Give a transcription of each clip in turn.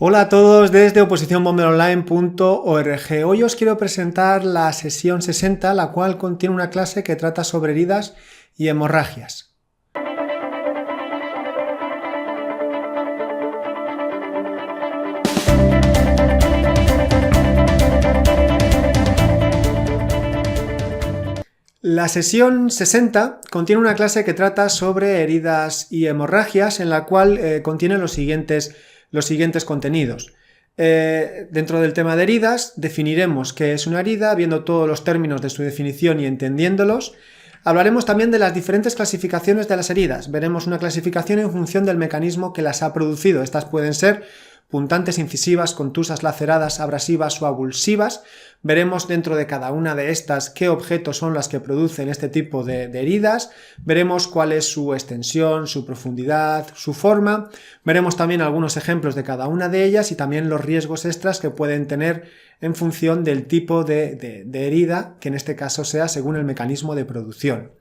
Hola a todos desde oposicionbomberonline.org. Hoy os quiero presentar la sesión 60, la cual contiene una clase que trata sobre heridas y hemorragias. La sesión 60 contiene una clase que trata sobre heridas y hemorragias, en la cual contiene los siguientes contenidos. Dentro del tema de heridas, definiremos qué es una herida, viendo todos los términos de su definición y entendiéndolos. Hablaremos también de las diferentes clasificaciones de las heridas. Veremos una clasificación en función del mecanismo que las ha producido. Estas pueden ser puntantes, incisivas, contusas, laceradas, abrasivas o avulsivas. Veremos dentro de cada una de estas qué objetos son las que producen este tipo de heridas. Veremos cuál es su extensión, su profundidad, su forma. Veremos también algunos ejemplos de cada una de ellas y también los riesgos extras que pueden tener en función del tipo de herida, que en este caso sea según el mecanismo de producción.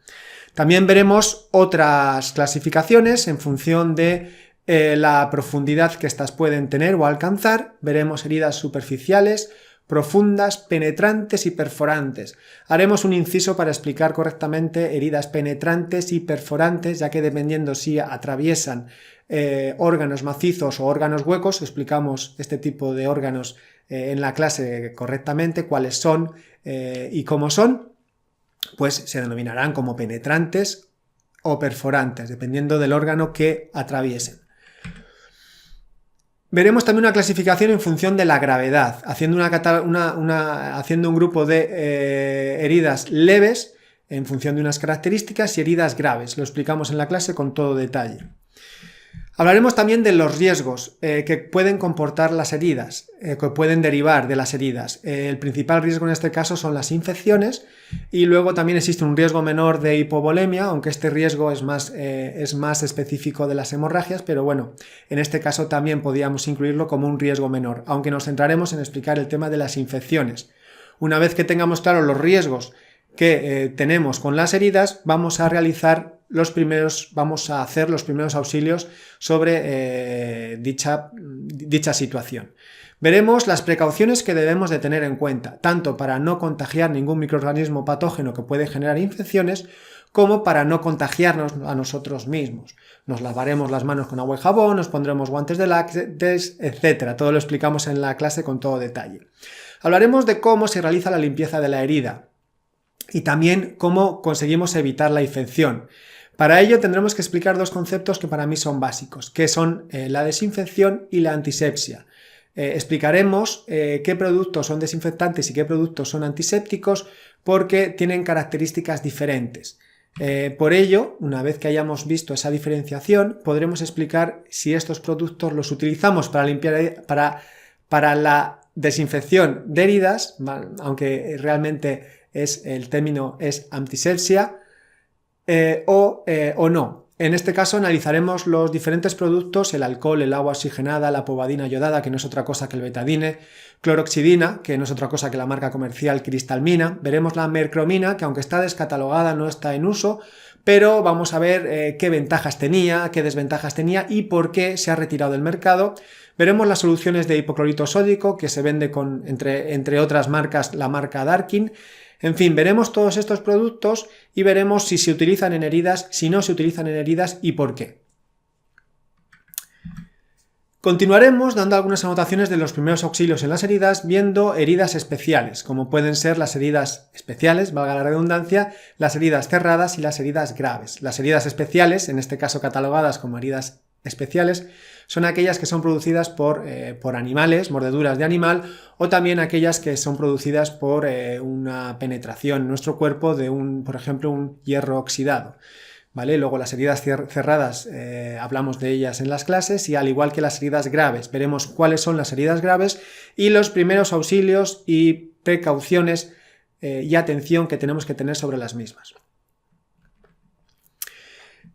También veremos otras clasificaciones en función de la profundidad que éstas pueden tener o alcanzar. Veremos heridas superficiales, profundas, penetrantes y perforantes. Haremos un inciso para explicar correctamente heridas penetrantes y perforantes, ya que dependiendo si atraviesan órganos macizos o órganos huecos, explicamos este tipo de órganos en la clase correctamente, cuáles son y cómo son, pues se denominarán como penetrantes o perforantes, dependiendo del órgano que atraviesen. Veremos también una clasificación en función de la gravedad, haciendo un grupo de heridas leves en función de unas características y heridas graves. Lo explicamos en la clase con todo detalle. Hablaremos también de los riesgos que pueden comportar las heridas, que pueden derivar de las heridas. El principal riesgo en este caso son las infecciones y luego también existe un riesgo menor de hipovolemia, aunque este riesgo es más específico de las hemorragias, pero bueno, en este caso también podríamos incluirlo como un riesgo menor, aunque nos centraremos en explicar el tema de las infecciones. Una vez que tengamos claros los riesgos que tenemos con las heridas, vamos a hacer los primeros auxilios sobre dicha situación. Veremos las precauciones que debemos de tener en cuenta, tanto para no contagiar ningún microorganismo patógeno que puede generar infecciones, como para no contagiarnos a nosotros mismos. Nos lavaremos las manos con agua y jabón, nos pondremos guantes de látex, etc. Todo lo explicamos en la clase con todo detalle. Hablaremos de cómo se realiza la limpieza de la herida y también cómo conseguimos evitar la infección. Para ello tendremos que explicar dos conceptos que para mí son básicos, que son la desinfección y la antisepsia. Explicaremos qué productos son desinfectantes y qué productos son antisépticos porque tienen características diferentes. Por ello, una vez que hayamos visto esa diferenciación, podremos explicar si estos productos los utilizamos para limpiar, para la desinfección de heridas, aunque realmente el término es antisepsia, o no. En este caso analizaremos los diferentes productos, el alcohol, el agua oxigenada, la povidona yodada, que no es otra cosa que el betadine, cloroxidina, que no es otra cosa que la marca comercial Cristalmina. Veremos la mercromina, que aunque está descatalogada no está en uso, pero vamos a ver qué ventajas tenía, qué desventajas tenía y por qué se ha retirado del mercado. Veremos las soluciones de hipoclorito sódico, que se vende con, entre otras marcas, la marca Darkin. En fin, veremos todos estos productos y veremos si se utilizan en heridas, si no se utilizan en heridas y por qué. Continuaremos dando algunas anotaciones de los primeros auxilios en las heridas, viendo heridas especiales, como pueden ser las heridas especiales, valga la redundancia, las heridas cerradas y las heridas graves. Las heridas especiales, en este caso catalogadas como heridas especiales, son aquellas que son producidas por animales, mordeduras de animal, o también aquellas que son producidas por una penetración en nuestro cuerpo de por ejemplo, un hierro oxidado. ¿Vale? Luego las heridas cerradas hablamos de ellas en las clases y al igual que las heridas graves, veremos cuáles son las heridas graves y los primeros auxilios y precauciones y atención que tenemos que tener sobre las mismas.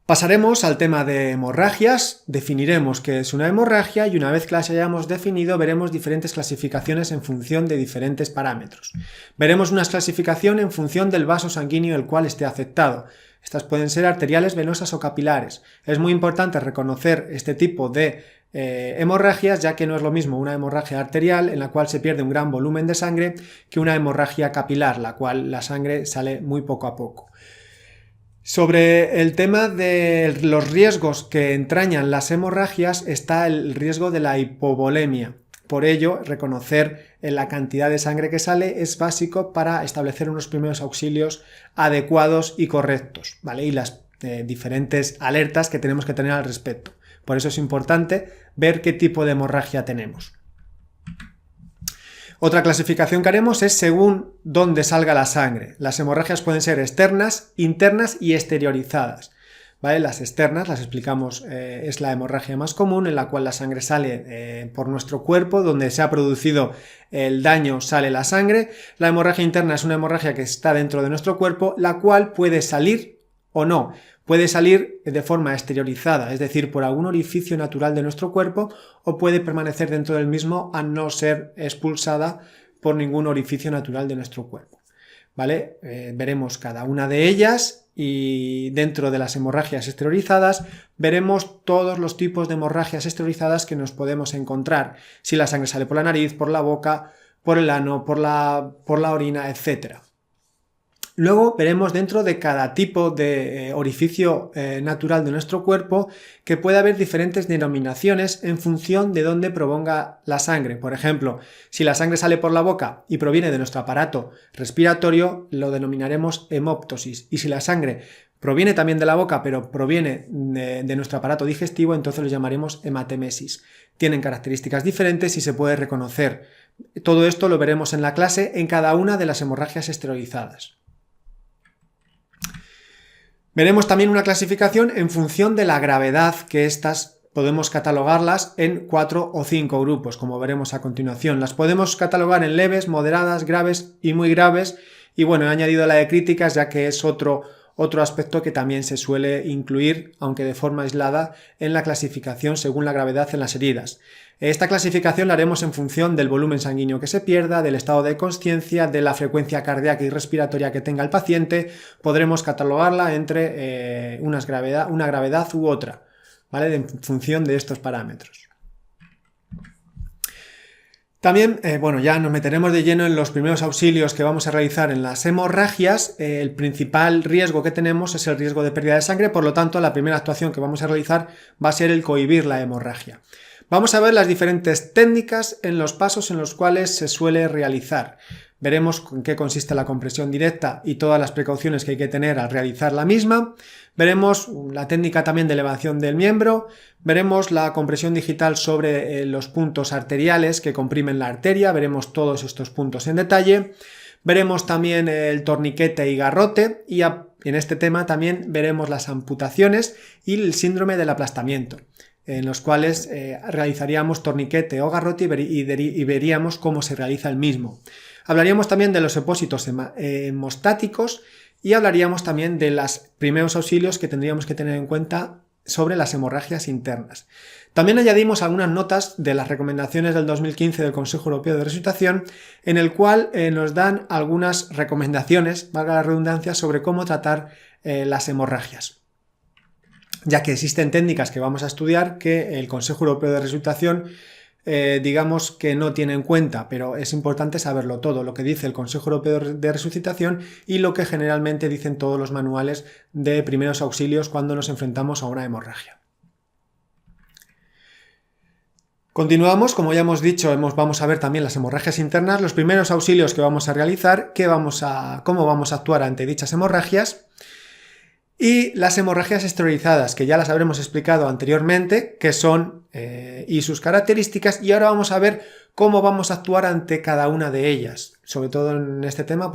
Pasaremos al tema de hemorragias, definiremos qué es una hemorragia y una vez que las hayamos definido veremos diferentes clasificaciones en función de diferentes parámetros. Veremos una clasificación en función del vaso sanguíneo el cual esté afectado. Estas pueden ser arteriales, venosas o capilares. Es muy importante reconocer este tipo de hemorragias, ya que no es lo mismo una hemorragia arterial, en la cual se pierde un gran volumen de sangre, que una hemorragia capilar, la cual la sangre sale muy poco a poco. Sobre el tema de los riesgos que entrañan las hemorragias está el riesgo de la hipovolemia. Por ello, reconocer la cantidad de sangre que sale es básico para establecer unos primeros auxilios adecuados y correctos, ¿vale? Y las diferentes alertas que tenemos que tener al respecto. Por eso es importante ver qué tipo de hemorragia tenemos. Otra clasificación que haremos es según dónde salga la sangre. Las hemorragias pueden ser externas, internas y exteriorizadas. ¿Vale? Las externas, las explicamos, es la hemorragia más común, en la cual la sangre sale por nuestro cuerpo, donde se ha producido el daño sale la sangre. La hemorragia interna es una hemorragia que está dentro de nuestro cuerpo, la cual puede salir o no. Puede salir de forma exteriorizada, es decir, por algún orificio natural de nuestro cuerpo, o puede permanecer dentro del mismo a no ser expulsada por ningún orificio natural de nuestro cuerpo. ¿Vale? Veremos cada una de ellas y dentro de las hemorragias exteriorizadas veremos todos los tipos de hemorragias exteriorizadas que nos podemos encontrar. Si la sangre sale por la nariz, por la boca, por el ano, por la orina, etc. Luego veremos dentro de cada tipo de orificio natural de nuestro cuerpo que puede haber diferentes denominaciones en función de dónde provenga la sangre. Por ejemplo, si la sangre sale por la boca y proviene de nuestro aparato respiratorio, lo denominaremos hemoptosis. Y si la sangre proviene también de la boca, pero proviene de nuestro aparato digestivo, entonces lo llamaremos hematemesis. Tienen características diferentes y se puede reconocer. Todo esto lo veremos en la clase en cada una de las hemorragias exteriorizadas. Veremos también una clasificación en función de la gravedad, que estas podemos catalogarlas en 4 o 5 grupos, como veremos a continuación. Las podemos catalogar en leves, moderadas, graves y muy graves. Y bueno, he añadido la de críticas, ya que es otro aspecto que también se suele incluir, aunque de forma aislada, en la clasificación según la gravedad en las heridas. Esta clasificación la haremos en función del volumen sanguíneo que se pierda, del estado de consciencia, de la frecuencia cardíaca y respiratoria que tenga el paciente. Podremos catalogarla entre una gravedad u otra, ¿vale? En función de estos parámetros. También, ya nos meteremos de lleno en los primeros auxilios que vamos a realizar en las hemorragias. El principal riesgo que tenemos es el riesgo de pérdida de sangre, por lo tanto, la primera actuación que vamos a realizar va a ser el cohibir la hemorragia. Vamos a ver las diferentes técnicas en los pasos en los cuales se suele realizar. Veremos en qué consiste la compresión directa y todas las precauciones que hay que tener al realizar la misma. Veremos la técnica también de elevación del miembro. Veremos la compresión digital sobre los puntos arteriales que comprimen la arteria. Veremos todos estos puntos en detalle. Veremos también el torniquete y garrote. Y en este tema también veremos las amputaciones y el síndrome del aplastamiento, en los cuales realizaríamos torniquete o garrote y veríamos cómo se realiza el mismo. Hablaríamos también de los apósitos hemostáticos y hablaríamos también de los primeros auxilios que tendríamos que tener en cuenta sobre las hemorragias internas. También añadimos algunas notas de las recomendaciones del 2015 del Consejo Europeo de Resucitación, en el cual nos dan algunas recomendaciones, valga la redundancia, sobre cómo tratar las hemorragias, ya que existen técnicas que vamos a estudiar que el Consejo Europeo de Resucitación digamos que no tiene en cuenta, pero es importante saberlo todo, lo que dice el Consejo Europeo de Resucitación y lo que generalmente dicen todos los manuales de primeros auxilios cuando nos enfrentamos a una hemorragia. Continuamos, como ya hemos dicho, vamos a ver también las hemorragias internas, los primeros auxilios que vamos a realizar, cómo vamos a actuar ante dichas hemorragias. Y las hemorragias exteriorizadas, que ya las habremos explicado anteriormente, qué son y sus características, y ahora vamos a ver cómo vamos a actuar ante cada una de ellas. Sobre todo en este tema,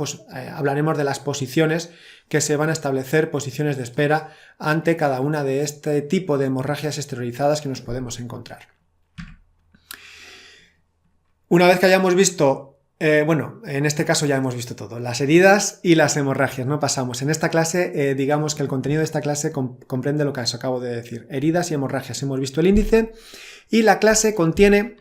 hablaremos de las posiciones que se van a establecer, posiciones de espera ante cada una de este tipo de hemorragias exteriorizadas que nos podemos encontrar. Una vez que hayamos visto en este caso ya hemos visto todo, las heridas y las hemorragias, no pasamos. En esta clase, digamos que el contenido de esta clase comprende lo que os acabo de decir, heridas y hemorragias. Hemos visto el índice y la clase contiene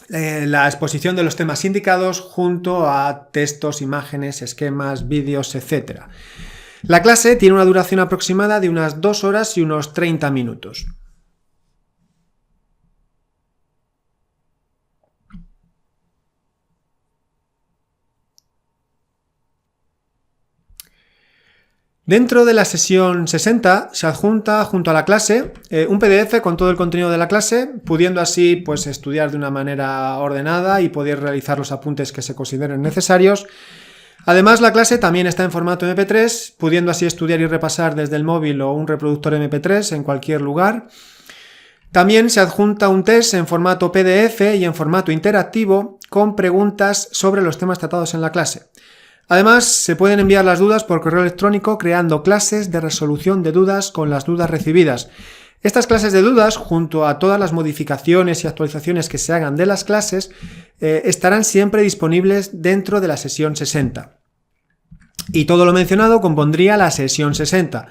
la exposición de los temas indicados junto a textos, imágenes, esquemas, vídeos, etc. La clase tiene una duración aproximada de unas 2 horas y unos 30 minutos. Dentro de la sesión 60 se adjunta junto a la clase un PDF con todo el contenido de la clase, pudiendo así pues estudiar de una manera ordenada y poder realizar los apuntes que se consideren necesarios. Además, la clase también está en formato MP3, pudiendo así estudiar y repasar desde el móvil o un reproductor MP3 en cualquier lugar. También se adjunta un test en formato PDF y en formato interactivo con preguntas sobre los temas tratados en la clase. Además, se pueden enviar las dudas por correo electrónico creando clases de resolución de dudas con las dudas recibidas. Estas clases de dudas, junto a todas las modificaciones y actualizaciones que se hagan de las clases, estarán siempre disponibles dentro de la sesión 60. Y todo lo mencionado compondría la sesión 60.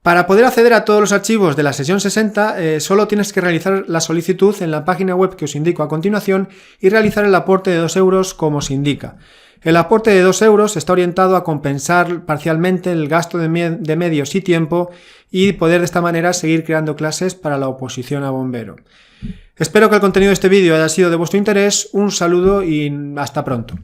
Para poder acceder a todos los archivos de la sesión 60, solo tienes que realizar la solicitud en la página web que os indico a continuación y realizar el aporte de 2 euros como se indica. El aporte de 2 euros está orientado a compensar parcialmente el gasto de medios y tiempo y poder de esta manera seguir creando clases para la oposición a bombero. Espero que el contenido de este vídeo haya sido de vuestro interés. Un saludo y hasta pronto.